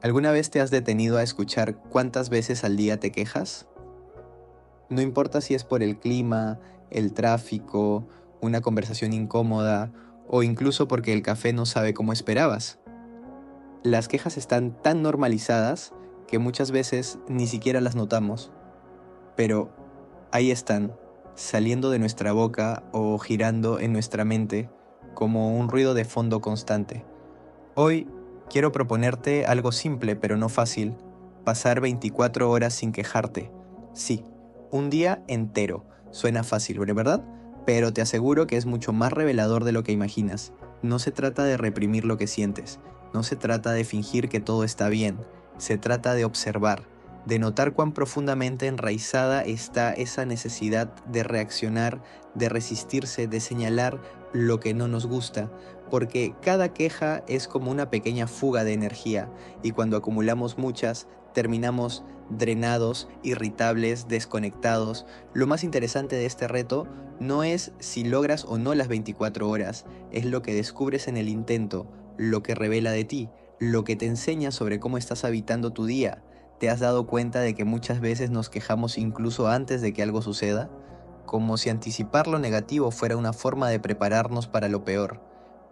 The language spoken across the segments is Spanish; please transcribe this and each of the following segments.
¿Alguna vez te has detenido a escuchar cuántas veces al día te quejas? No importa si es por el clima, el tráfico, una conversación incómoda o incluso porque el café no sabe como esperabas. Las quejas están tan normalizadas que muchas veces ni siquiera las notamos, pero ahí están, saliendo de nuestra boca o girando en nuestra mente como un ruido de fondo constante. Hoy quiero proponerte algo simple pero no fácil: pasar 24 horas sin quejarte. Sí, un día entero. Suena fácil, ¿verdad? Pero te aseguro que es mucho más revelador de lo que imaginas. No se trata de reprimir lo que sientes, no se trata de fingir que todo está bien, se trata de observar, de notar cuán profundamente enraizada está esa necesidad de reaccionar, de resistirse, de señalar lo que no nos gusta, porque cada queja es como una pequeña fuga de energía y cuando acumulamos muchas, terminamos drenados, irritables, desconectados. Lo más interesante de este reto no es si logras o no las 24 horas, es lo que descubres en el intento, lo que revela de ti, lo que te enseña sobre cómo estás habitando tu día. ¿Te has dado cuenta de que muchas veces nos quejamos incluso antes de que algo suceda? Como si anticipar lo negativo fuera una forma de prepararnos para lo peor.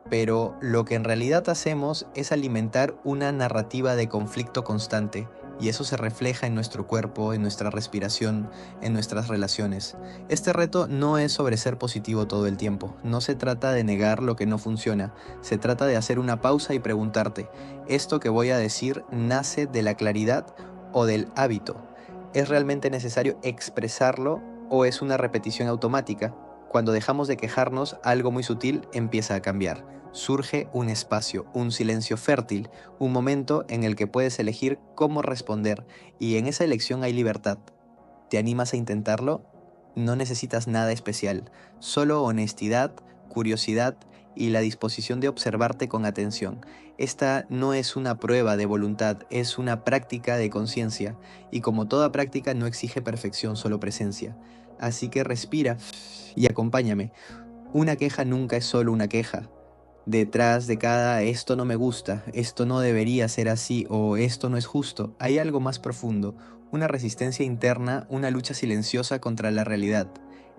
Pero lo que en realidad hacemos es alimentar una narrativa de conflicto constante, y eso se refleja en nuestro cuerpo, en nuestra respiración, en nuestras relaciones. Este reto no es sobre ser positivo todo el tiempo, no se trata de negar lo que no funciona, se trata de hacer una pausa y preguntarte: ¿esto que voy a decir nace de la claridad o del hábito? ¿Es realmente necesario expresarlo o es una repetición automática? Cuando dejamos de quejarnos, algo muy sutil empieza a cambiar. Surge un espacio, un silencio fértil, un momento en el que puedes elegir cómo responder, y en esa elección hay libertad. ¿Te animas a intentarlo? No necesitas nada especial, solo honestidad, curiosidad y la disposición de observarte con atención. Esta no es una prueba de voluntad, es una práctica de conciencia, y como toda práctica no exige perfección, solo presencia. Así que respira y acompáñame. Una queja nunca es solo una queja. Detrás de cada esto no me gusta, esto no debería ser así o esto no es justo, hay algo más profundo, una resistencia interna, una lucha silenciosa contra la realidad.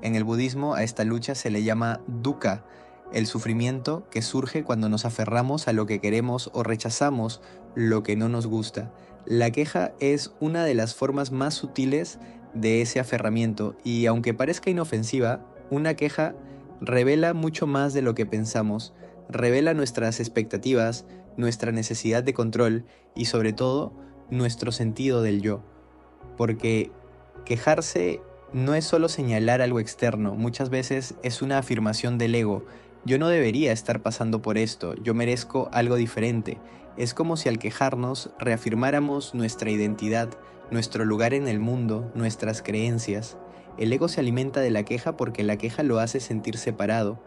En el budismo a esta lucha se le llama dukkha, el sufrimiento que surge cuando nos aferramos a lo que queremos o rechazamos lo que no nos gusta. La queja es una de las formas más sutiles de ese aferramiento, y aunque parezca inofensiva, una queja revela mucho más de lo que pensamos. Revela nuestras expectativas, nuestra necesidad de control y sobre todo nuestro sentido del yo. Porque quejarse no es solo señalar algo externo, muchas veces es una afirmación del ego. Yo no debería estar pasando por esto, yo merezco algo diferente. Es como si al quejarnos reafirmáramos nuestra identidad, nuestro lugar en el mundo, nuestras creencias. El ego se alimenta de la queja porque la queja lo hace sentir separado.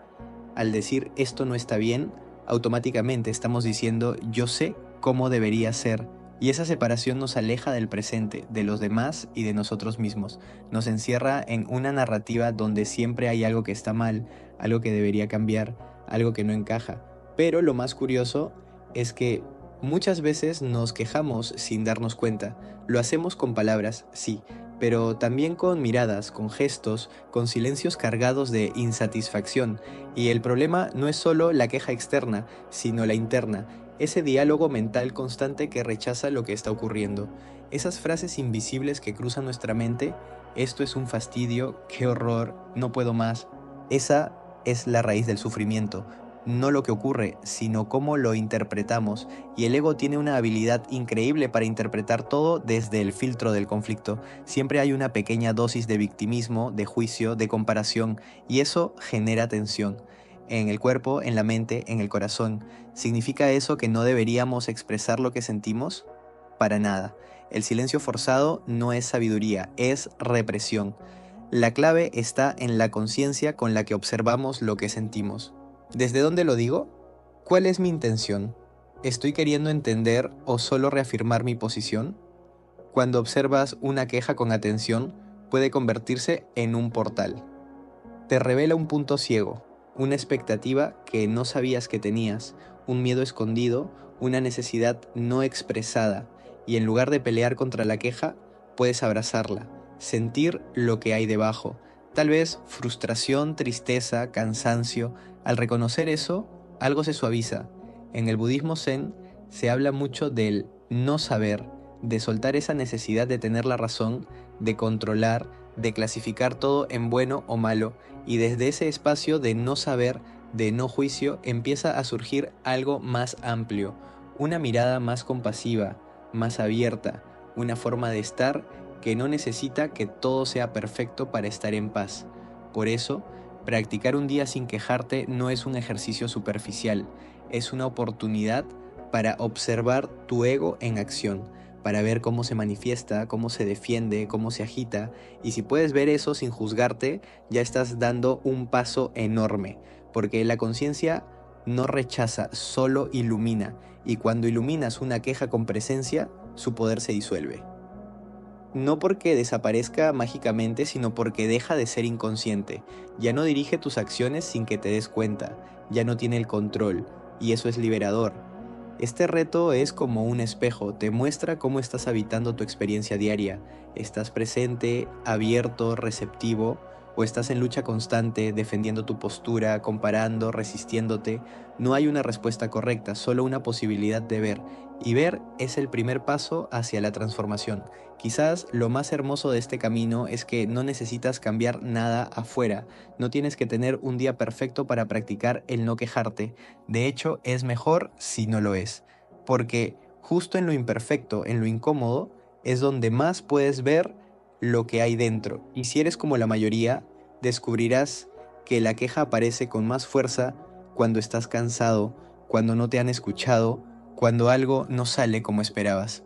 Al decir esto no está bien, automáticamente estamos diciendo yo sé cómo debería ser. Y esa separación nos aleja del presente, de los demás y de nosotros mismos. Nos encierra en una narrativa donde siempre hay algo que está mal, algo que debería cambiar, algo que no encaja. Pero lo más curioso es que muchas veces nos quejamos sin darnos cuenta. Lo hacemos con palabras, sí, pero también con miradas, con gestos, con silencios cargados de insatisfacción. Y el problema no es solo la queja externa, sino la interna, ese diálogo mental constante que rechaza lo que está ocurriendo. Esas frases invisibles que cruzan nuestra mente: esto es un fastidio, qué horror, no puedo más. Esa es la raíz del sufrimiento, no lo que ocurre, sino cómo lo interpretamos, y el ego tiene una habilidad increíble para interpretar todo desde el filtro del conflicto. Siempre hay una pequeña dosis de victimismo, de juicio, de comparación, y eso genera tensión. En el cuerpo, en la mente, en el corazón. ¿Significa eso que no deberíamos expresar lo que sentimos? Para nada. El silencio forzado no es sabiduría, es represión. La clave está en la conciencia con la que observamos lo que sentimos. ¿Desde dónde lo digo? ¿Cuál es mi intención? ¿Estoy queriendo entender o solo reafirmar mi posición? Cuando observas una queja con atención, puede convertirse en un portal. Te revela un punto ciego, una expectativa que no sabías que tenías, un miedo escondido, una necesidad no expresada. y en lugar de pelear contra la queja, puedes abrazarla, sentir lo que hay debajo. Tal vez frustración, tristeza, cansancio. Al reconocer eso, algo se suaviza. En el budismo zen se habla mucho del no saber, de soltar esa necesidad de tener la razón, de controlar, de clasificar todo en bueno o malo, y desde ese espacio de no saber, de no juicio, empieza a surgir algo más amplio, una mirada más compasiva, más abierta, una forma de estar que no necesita que todo sea perfecto para estar en paz. Por eso, practicar un día sin quejarte no es un ejercicio superficial, es una oportunidad para observar tu ego en acción, para ver cómo se manifiesta, cómo se defiende, cómo se agita, y si puedes ver eso sin juzgarte, ya estás dando un paso enorme, porque la conciencia no rechaza, solo ilumina, y cuando iluminas una queja con presencia, su poder se disuelve. No porque desaparezca mágicamente, sino porque deja de ser inconsciente. Ya no dirige tus acciones sin que te des cuenta, ya no tiene el control, y eso es liberador. Este reto es como un espejo, te muestra cómo estás habitando tu experiencia diaria. ¿Estás presente, abierto, receptivo? ¿O estás en lucha constante, defendiendo tu postura, comparando, resistiéndote? No hay una respuesta correcta, solo una posibilidad de ver. Y ver es el primer paso hacia la transformación. Quizás lo más hermoso de este camino es que no necesitas cambiar nada afuera. No tienes que tener un día perfecto para practicar el no quejarte. De hecho, es mejor si no lo es, porque justo en lo imperfecto, en lo incómodo, es donde más puedes ver lo que hay dentro. Y si eres como la mayoría, descubrirás que la queja aparece con más fuerza cuando estás cansado, cuando no te han escuchado, cuando algo no sale como esperabas.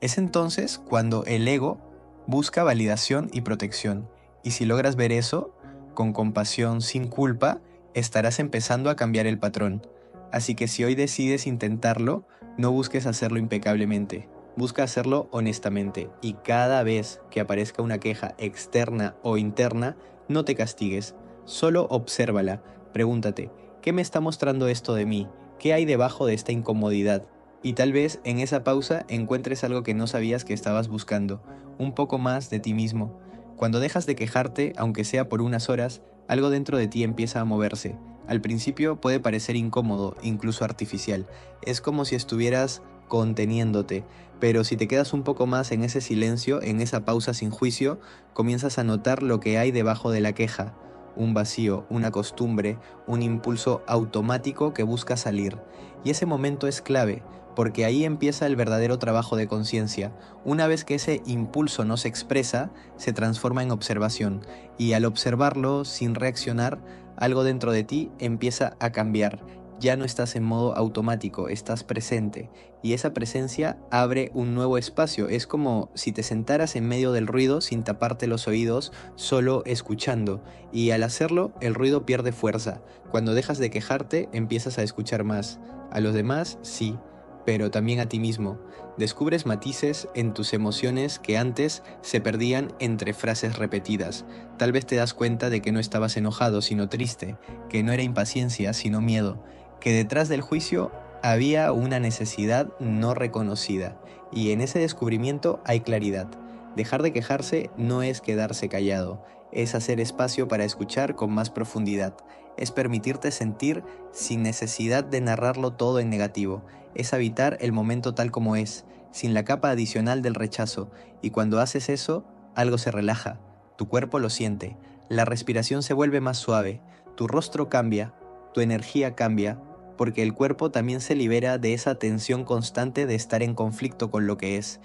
Es entonces cuando el ego busca validación y protección. Y si logras ver eso, con compasión, sin culpa, estarás empezando a cambiar el patrón. Así que si hoy decides intentarlo, no busques hacerlo impecablemente. Busca hacerlo honestamente. Y cada vez que aparezca una queja externa o interna, no te castigues. Solo obsérvala. Pregúntate, ¿qué me está mostrando esto de mí? ¿Qué hay debajo de esta incomodidad? Y tal vez en esa pausa encuentres algo que no sabías que estabas buscando, un poco más de ti mismo. Cuando dejas de quejarte, aunque sea por unas horas, algo dentro de ti empieza a moverse. Al principio puede parecer incómodo, incluso artificial. Es como si estuvieras conteniéndote, pero si te quedas un poco más en ese silencio, en esa pausa sin juicio, comienzas a notar lo que hay debajo de la queja. Un vacío, una costumbre, un impulso automático que busca salir. Y ese momento es clave, porque ahí empieza el verdadero trabajo de conciencia. Una vez que ese impulso no se expresa, se transforma en observación, y al observarlo sin reaccionar, algo dentro de ti empieza a cambiar. Ya no estás en modo automático, estás presente, y esa presencia abre un nuevo espacio. Es como si te sentaras en medio del ruido sin taparte los oídos, solo escuchando, y al hacerlo el ruido pierde fuerza. Cuando dejas de quejarte, empiezas a escuchar más. A los demás, sí, pero también a ti mismo. Descubres matices en tus emociones que antes se perdían entre frases repetidas. Tal vez te das cuenta de que no estabas enojado, sino triste, que no era impaciencia, sino miedo, que detrás del juicio había una necesidad no reconocida. Y en ese descubrimiento hay claridad. Dejar de quejarse no es quedarse callado, es hacer espacio para escuchar con más profundidad, es permitirte sentir sin necesidad de narrarlo todo en negativo, es habitar el momento tal como es, sin la capa adicional del rechazo, y cuando haces eso, algo se relaja, tu cuerpo lo siente, la respiración se vuelve más suave, tu rostro cambia, tu energía cambia, porque el cuerpo también se libera de esa tensión constante de estar en conflicto con lo que es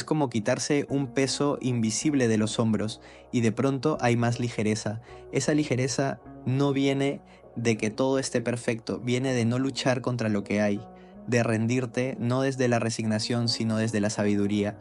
como quitarse un peso invisible de los hombros, y de pronto hay más ligereza. Esa ligereza no viene de que todo esté perfecto, viene de no luchar contra lo que hay, de rendirte no desde la resignación sino desde la sabiduría,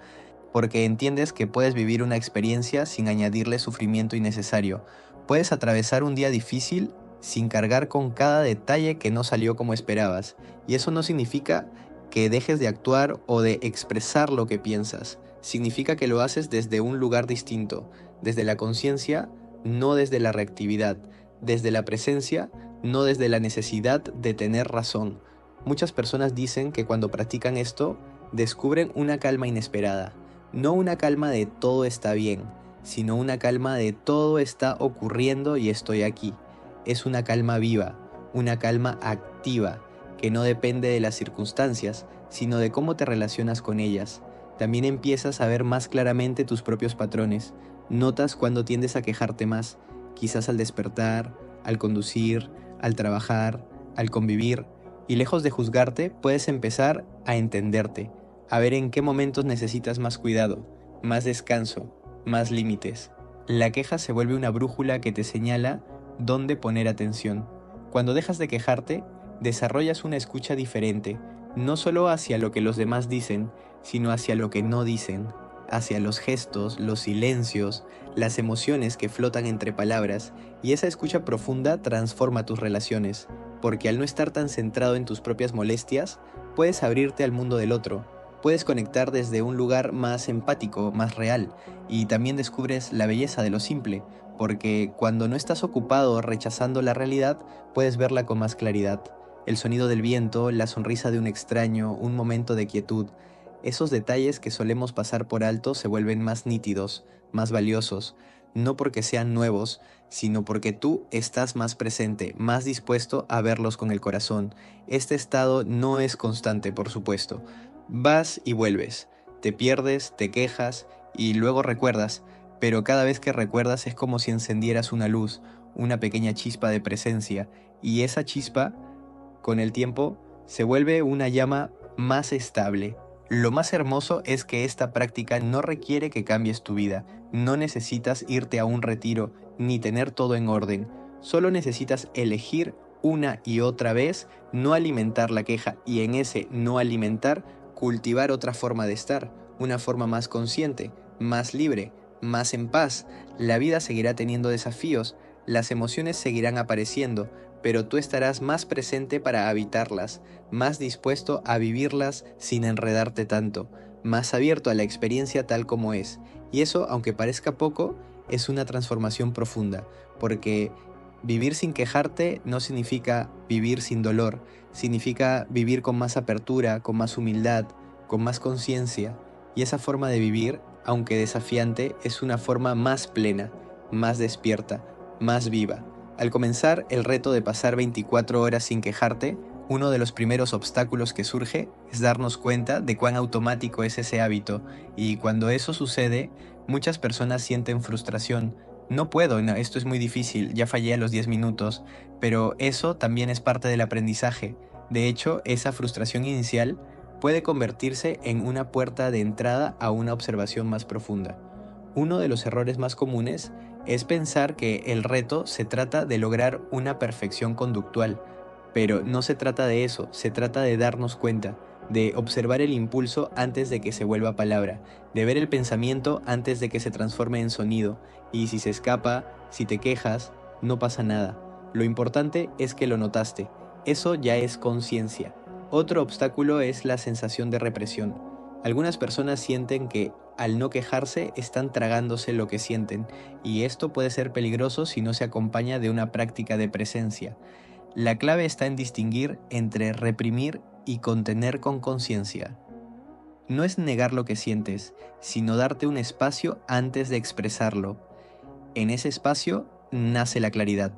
porque entiendes que puedes vivir una experiencia sin añadirle sufrimiento innecesario. Puedes atravesar un día difícil sin cargar con cada detalle que no salió como esperabas, y eso no significa que dejes de actuar o de expresar lo que piensas. Significa que lo haces desde un lugar distinto, desde la conciencia, no desde la reactividad, desde la presencia, no desde la necesidad de tener razón. Muchas personas dicen que cuando practican esto, descubren una calma inesperada. No una calma de todo está bien, sino una calma de todo está ocurriendo y estoy aquí. Es una calma viva, una calma activa, que no depende de las circunstancias, sino de cómo te relacionas con ellas. También empiezas a ver más claramente tus propios patrones. Notas cuando tiendes a quejarte más, quizás al despertar, al conducir, al trabajar, al convivir, y lejos de juzgarte, puedes empezar a entenderte, a ver en qué momentos necesitas más cuidado, más descanso, más límites. La queja se vuelve una brújula que te señala dónde poner atención. Cuando dejas de quejarte, desarrollas una escucha diferente, no solo hacia lo que los demás dicen, sino hacia lo que no dicen, hacia los gestos, los silencios, las emociones que flotan entre palabras, y esa escucha profunda transforma tus relaciones, porque al no estar tan centrado en tus propias molestias, puedes abrirte al mundo del otro, puedes conectar desde un lugar más empático, más real, y también descubres la belleza de lo simple, porque cuando no estás ocupado rechazando la realidad, puedes verla con más claridad. El sonido del viento, la sonrisa de un extraño, un momento de quietud, esos detalles que solemos pasar por alto se vuelven más nítidos, más valiosos, no porque sean nuevos, sino porque tú estás más presente, más dispuesto a verlos con el corazón. Este estado no es constante, por supuesto. Vas y vuelves, te pierdes, te quejas y luego recuerdas, pero cada vez que recuerdas es como si encendieras una luz, una pequeña chispa de presencia, y esa chispa, con el tiempo, se vuelve una llama más estable. Lo más hermoso es que esta práctica no requiere que cambies tu vida, no necesitas irte a un retiro ni tener todo en orden, solo necesitas elegir una y otra vez no alimentar la queja y en ese no alimentar cultivar otra forma de estar, una forma más consciente, más libre, más en paz. La vida seguirá teniendo desafíos, las emociones seguirán apareciendo, pero tú estarás más presente para habitarlas, más dispuesto a vivirlas sin enredarte tanto, más abierto a la experiencia tal como es. Y eso, aunque parezca poco, es una transformación profunda, porque vivir sin quejarte no significa vivir sin dolor, significa vivir con más apertura, con más humildad, con más conciencia. Y esa forma de vivir, aunque desafiante, es una forma más plena, más despierta, más viva. Al comenzar el reto de pasar 24 horas sin quejarte, uno de los primeros obstáculos que surge es darnos cuenta de cuán automático es ese hábito, y cuando eso sucede, muchas personas sienten frustración. No puedo, no, esto es muy difícil, ya fallé a los 10 minutos, pero eso también es parte del aprendizaje. De hecho, esa frustración inicial puede convertirse en una puerta de entrada a una observación más profunda. Uno de los errores más comunes es pensar que el reto se trata de lograr una perfección conductual, pero no se trata de eso, se trata de darnos cuenta, de observar el impulso antes de que se vuelva palabra, de ver el pensamiento antes de que se transforme en sonido, y si se escapa, si te quejas, no pasa nada. Lo importante es que lo notaste, eso ya es conciencia. Otro obstáculo es la sensación de represión. Algunas personas sienten que al no quejarse están tragándose lo que sienten, y esto puede ser peligroso si no se acompaña de una práctica de presencia. La clave está en distinguir entre reprimir y contener con conciencia. No es negar lo que sientes, sino darte un espacio antes de expresarlo. En ese espacio nace la claridad,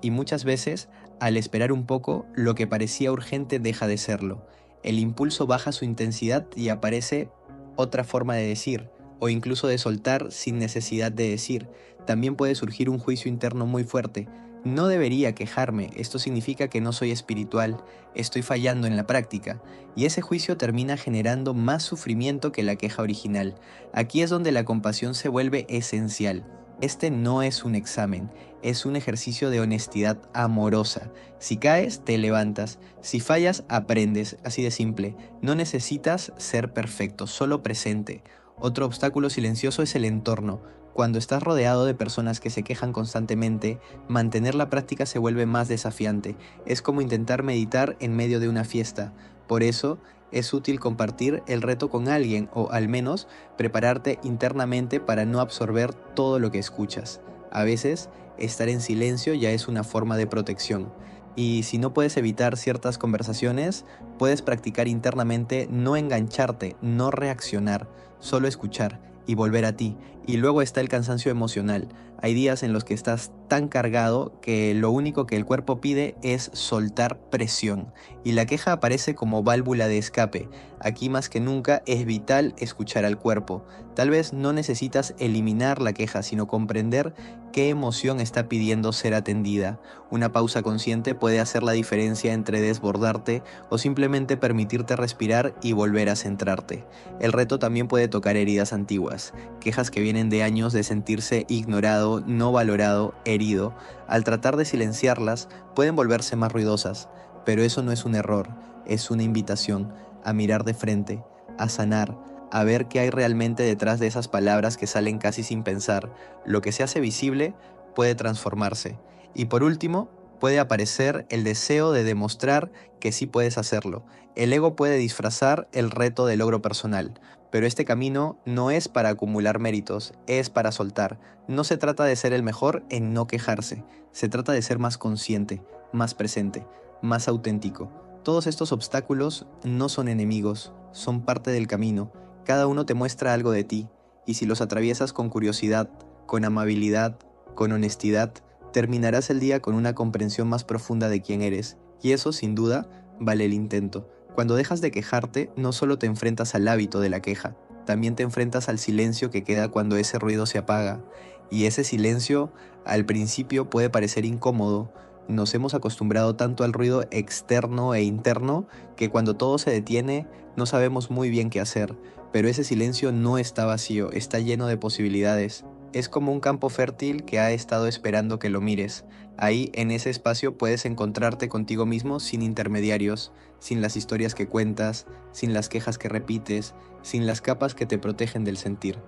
y muchas veces, al esperar un poco, lo que parecía urgente deja de serlo. El impulso baja su intensidad y aparece otra forma de decir, o incluso de soltar sin necesidad de decir. También puede surgir un juicio interno muy fuerte. No debería quejarme, esto significa que no soy espiritual, estoy fallando en la práctica, y ese juicio termina generando más sufrimiento que la queja original. Aquí es donde la compasión se vuelve esencial. Este no es un examen, es un ejercicio de honestidad amorosa. Si caes, te levantas. Si fallas, aprendes. Así de simple. No necesitas ser perfecto, solo presente. Otro obstáculo silencioso es el entorno. Cuando estás rodeado de personas que se quejan constantemente, mantener la práctica se vuelve más desafiante. Es como intentar meditar en medio de una fiesta. Por eso, es útil compartir el reto con alguien o al menos prepararte internamente para no absorber todo lo que escuchas. A veces, estar en silencio ya es una forma de protección. Y si no puedes evitar ciertas conversaciones, puedes practicar internamente no engancharte, no reaccionar, solo escuchar y volver a ti. Y luego está el cansancio emocional. Hay días en los que estás tan cargado que lo único que el cuerpo pide es soltar presión. Y la queja aparece como válvula de escape. Aquí más que nunca es vital escuchar al cuerpo. Tal vez no necesitas eliminar la queja, sino comprender qué emoción está pidiendo ser atendida. Una pausa consciente puede hacer la diferencia entre desbordarte o simplemente permitirte respirar y volver a centrarte. El reto también puede tocar heridas antiguas, quejas que vienen de años de sentirse ignorado, no valorado, herido. Al tratar de silenciarlas, pueden volverse más ruidosas, pero eso no es un error, es una invitación a mirar de frente, a sanar, a ver qué hay realmente detrás de esas palabras que salen casi sin pensar. Lo que se hace visible puede transformarse. Y por último, puede aparecer el deseo de demostrar que sí puedes hacerlo. El ego puede disfrazar el reto de logro personal, pero este camino no es para acumular méritos, es para soltar. No se trata de ser el mejor en no quejarse, se trata de ser más consciente, más presente, más auténtico. Todos estos obstáculos no son enemigos, son parte del camino. Cada uno te muestra algo de ti, y si los atraviesas con curiosidad, con amabilidad, con honestidad, terminarás el día con una comprensión más profunda de quién eres, y eso, sin duda, vale el intento. Cuando dejas de quejarte, no solo te enfrentas al hábito de la queja, también te enfrentas al silencio que queda cuando ese ruido se apaga. Y ese silencio, al principio, puede parecer incómodo. Nos hemos acostumbrado tanto al ruido externo e interno que cuando todo se detiene, no sabemos muy bien qué hacer. Pero ese silencio no está vacío, está lleno de posibilidades. Es como un campo fértil que ha estado esperando que lo mires. Ahí, en ese espacio, puedes encontrarte contigo mismo sin intermediarios, sin las historias que cuentas, sin las quejas que repites, sin las capas que te protegen del sentir.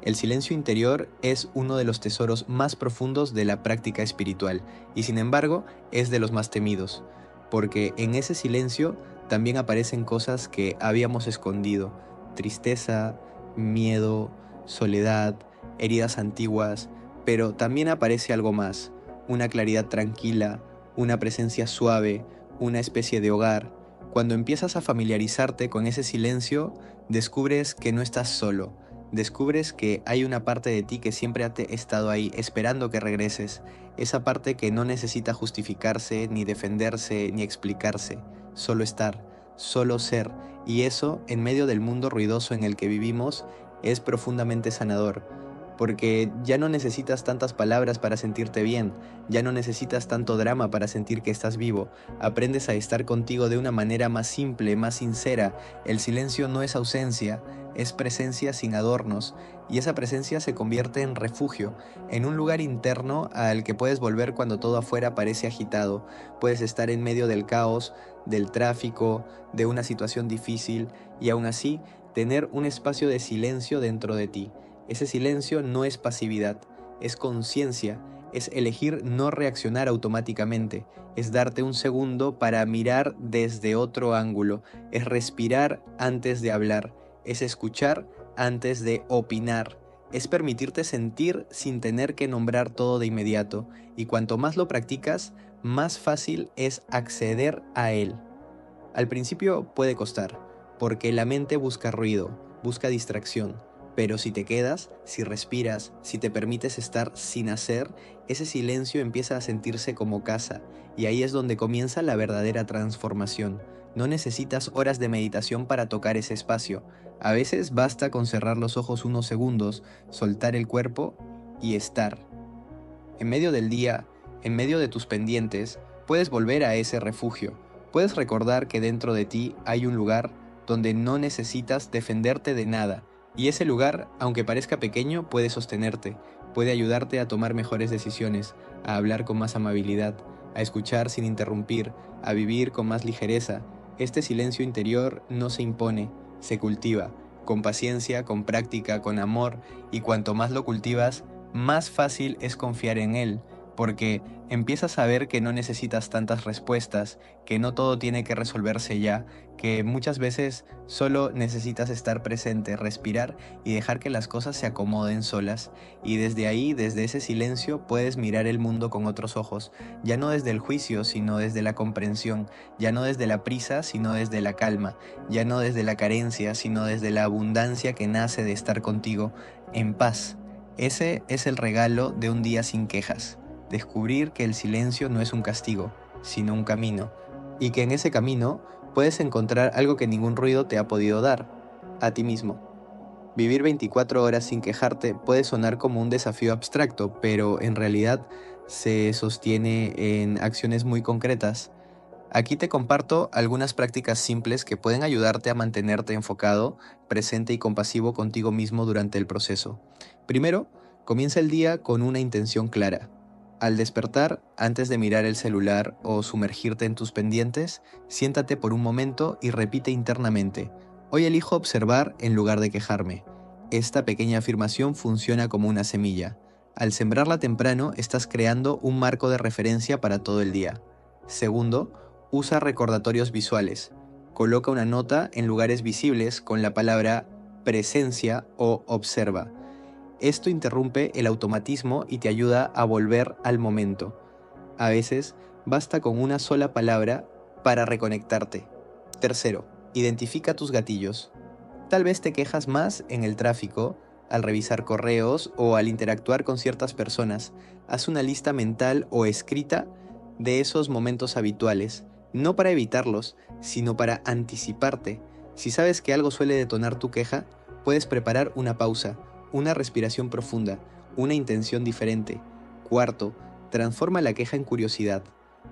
El silencio interior es uno de los tesoros más profundos de la práctica espiritual y sin embargo es de los más temidos, porque en ese silencio también aparecen cosas que habíamos escondido: tristeza, miedo, soledad, heridas antiguas, pero también aparece algo más: una claridad tranquila, una presencia suave, una especie de hogar. Cuando empiezas a familiarizarte con ese silencio, descubres que no estás solo, descubres que hay una parte de ti que siempre ha estado ahí esperando que regreses, esa parte que no necesita justificarse, ni defenderse, ni explicarse, solo estar, solo ser, y eso, en medio del mundo ruidoso en el que vivimos, es profundamente sanador, porque ya no necesitas tantas palabras para sentirte bien, ya no necesitas tanto drama para sentir que estás vivo, aprendes a estar contigo de una manera más simple, más sincera. El silencio no es ausencia, es presencia sin adornos, y esa presencia se convierte en refugio, en un lugar interno al que puedes volver cuando todo afuera parece agitado. Puedes estar en medio del caos, del tráfico, de una situación difícil, y aún así tener un espacio de silencio dentro de ti. Ese silencio no es pasividad, es conciencia, es elegir no reaccionar automáticamente, es darte un segundo para mirar desde otro ángulo, es respirar antes de hablar, es escuchar antes de opinar, es permitirte sentir sin tener que nombrar todo de inmediato, y cuanto más lo practicas, más fácil es acceder a él. Al principio puede costar, porque la mente busca ruido, busca distracción, pero si te quedas, si respiras, si te permites estar sin hacer, ese silencio empieza a sentirse como casa, y ahí es donde comienza la verdadera transformación. No necesitas horas de meditación para tocar ese espacio. A veces basta con cerrar los ojos unos segundos, soltar el cuerpo y estar. En medio del día, en medio de tus pendientes, puedes volver a ese refugio. Puedes recordar que dentro de ti hay un lugar donde no necesitas defenderte de nada. Y ese lugar, aunque parezca pequeño, puede sostenerte, puede ayudarte a tomar mejores decisiones, a hablar con más amabilidad, a escuchar sin interrumpir, a vivir con más ligereza. Este silencio interior no se impone, se cultiva, con paciencia, con práctica, con amor, y cuanto más lo cultivas, más fácil es confiar en él, porque empiezas a ver que no necesitas tantas respuestas, que no todo tiene que resolverse ya, que muchas veces solo necesitas estar presente, respirar y dejar que las cosas se acomoden solas. Y desde ahí, desde ese silencio, puedes mirar el mundo con otros ojos, ya no desde el juicio, sino desde la comprensión, ya no desde la prisa, sino desde la calma, ya no desde la carencia, sino desde la abundancia que nace de estar contigo en paz. Ese es el regalo de un día sin quejas. Descubrir que el silencio no es un castigo, sino un camino, y que en ese camino puedes encontrar algo que ningún ruido te ha podido dar, a ti mismo. Vivir 24 horas sin quejarte puede sonar como un desafío abstracto, pero en realidad se sostiene en acciones muy concretas. Aquí te comparto algunas prácticas simples que pueden ayudarte a mantenerte enfocado, presente y compasivo contigo mismo durante el proceso. Primero, comienza el día con una intención clara. Al despertar, antes de mirar el celular o sumergirte en tus pendientes, siéntate por un momento y repite internamente: hoy elijo observar en lugar de quejarme. Esta pequeña afirmación funciona como una semilla. Al sembrarla temprano, estás creando un marco de referencia para todo el día. Segundo, usa recordatorios visuales. Coloca una nota en lugares visibles con la palabra presencia o observa. Esto interrumpe el automatismo y te ayuda a volver al momento. A veces, basta con una sola palabra para reconectarte. Tercero, identifica tus gatillos. Tal vez te quejas más en el tráfico, al revisar correos o al interactuar con ciertas personas. Haz una lista mental o escrita de esos momentos habituales, no para evitarlos, sino para anticiparte. Si sabes que algo suele detonar tu queja, puedes preparar una pausa, una respiración profunda, una intención diferente. Cuarto, transforma la queja en curiosidad.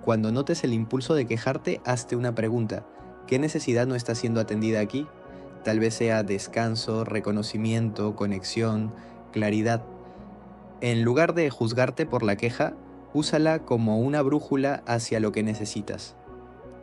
Cuando notes el impulso de quejarte, hazte una pregunta: ¿qué necesidad no está siendo atendida aquí? Tal vez sea descanso, reconocimiento, conexión, claridad. En lugar de juzgarte por la queja, úsala como una brújula hacia lo que necesitas.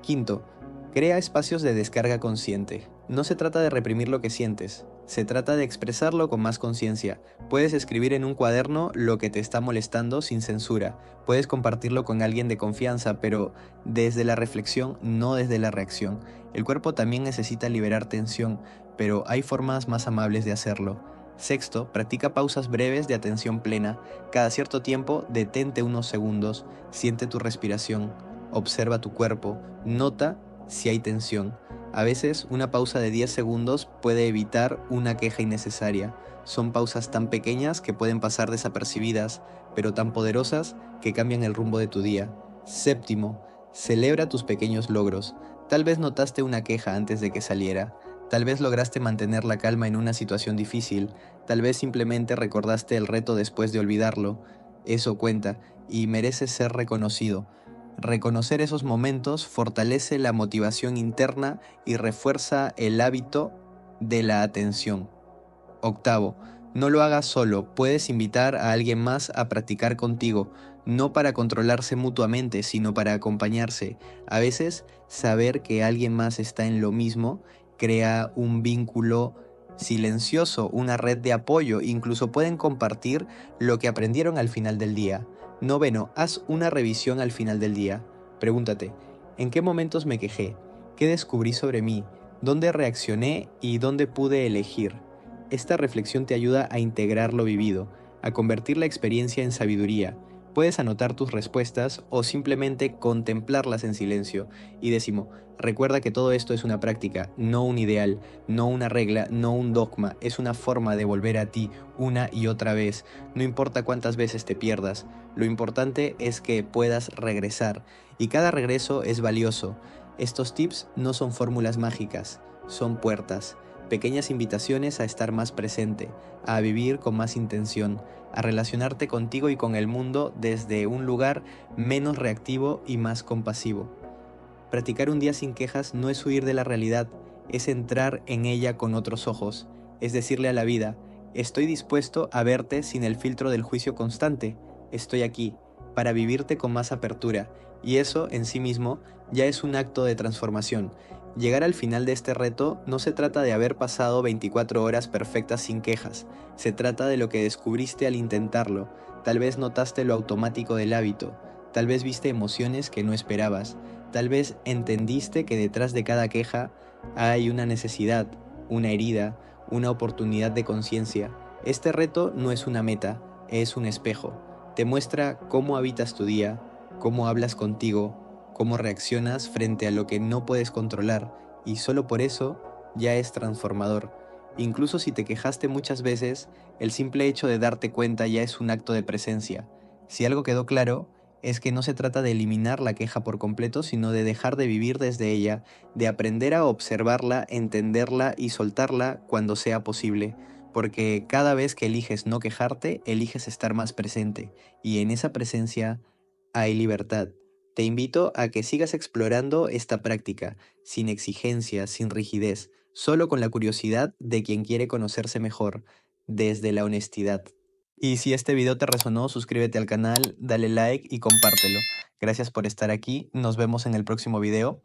Quinto, crea espacios de descarga consciente. No se trata de reprimir lo que sientes, se trata de expresarlo con más conciencia. Puedes escribir en un cuaderno lo que te está molestando sin censura. Puedes compartirlo con alguien de confianza, pero desde la reflexión, no desde la reacción. El cuerpo también necesita liberar tensión, pero hay formas más amables de hacerlo. Sexto, practica pausas breves de atención plena. Cada cierto tiempo, detente unos segundos, siente tu respiración, observa tu cuerpo, nota si hay tensión. A veces, una pausa de 10 segundos puede evitar una queja innecesaria. Son pausas tan pequeñas que pueden pasar desapercibidas, pero tan poderosas que cambian el rumbo de tu día. Séptimo, celebra tus pequeños logros. Tal vez notaste una queja antes de que saliera. Tal vez lograste mantener la calma en una situación difícil. Tal vez simplemente recordaste el reto después de olvidarlo. Eso cuenta y merece ser reconocido. Reconocer esos momentos fortalece la motivación interna y refuerza el hábito de la atención. Octavo, no lo hagas solo, puedes invitar a alguien más a practicar contigo, no para controlarse mutuamente, sino para acompañarse. A veces, saber que alguien más está en lo mismo crea un vínculo silencioso, una red de apoyo, incluso pueden compartir lo que aprendieron al final del día. Noveno, haz una revisión al final del día. Pregúntate: ¿en qué momentos me quejé? ¿Qué descubrí sobre mí? ¿Dónde reaccioné y dónde pude elegir? Esta reflexión te ayuda a integrar lo vivido, a convertir la experiencia en sabiduría. Puedes anotar tus respuestas o simplemente contemplarlas en silencio. Y décimo, recuerda que todo esto es una práctica, no un ideal, no una regla, no un dogma, es una forma de volver a ti una y otra vez. No importa cuántas veces te pierdas, lo importante es que puedas regresar. Y cada regreso es valioso. Estos tips no son fórmulas mágicas, son puertas. Pequeñas invitaciones a estar más presente, a vivir con más intención, a relacionarte contigo y con el mundo desde un lugar menos reactivo y más compasivo. Practicar un día sin quejas no es huir de la realidad, es entrar en ella con otros ojos, es decirle a la vida: estoy dispuesto a verte sin el filtro del juicio constante, estoy aquí, para vivirte con más apertura, y eso en sí mismo ya es un acto de transformación. Llegar al final de este reto no se trata de haber pasado 24 horas perfectas sin quejas, se trata de lo que descubriste al intentarlo. Tal vez notaste lo automático del hábito, tal vez viste emociones que no esperabas, tal vez entendiste que detrás de cada queja hay una necesidad, una herida, una oportunidad de conciencia. Este reto no es una meta, es un espejo. Te muestra cómo habitas tu día, cómo hablas contigo, cómo reaccionas frente a lo que no puedes controlar, y solo por eso ya es transformador. Incluso si te quejaste muchas veces, el simple hecho de darte cuenta ya es un acto de presencia. Si algo quedó claro, es que no se trata de eliminar la queja por completo, sino de dejar de vivir desde ella, de aprender a observarla, entenderla y soltarla cuando sea posible, porque cada vez que eliges no quejarte, eliges estar más presente, y en esa presencia hay libertad. Te invito a que sigas explorando esta práctica, sin exigencia, sin rigidez, solo con la curiosidad de quien quiere conocerse mejor, desde la honestidad. Y si este video te resonó, suscríbete al canal, dale like y compártelo. Gracias por estar aquí, nos vemos en el próximo video.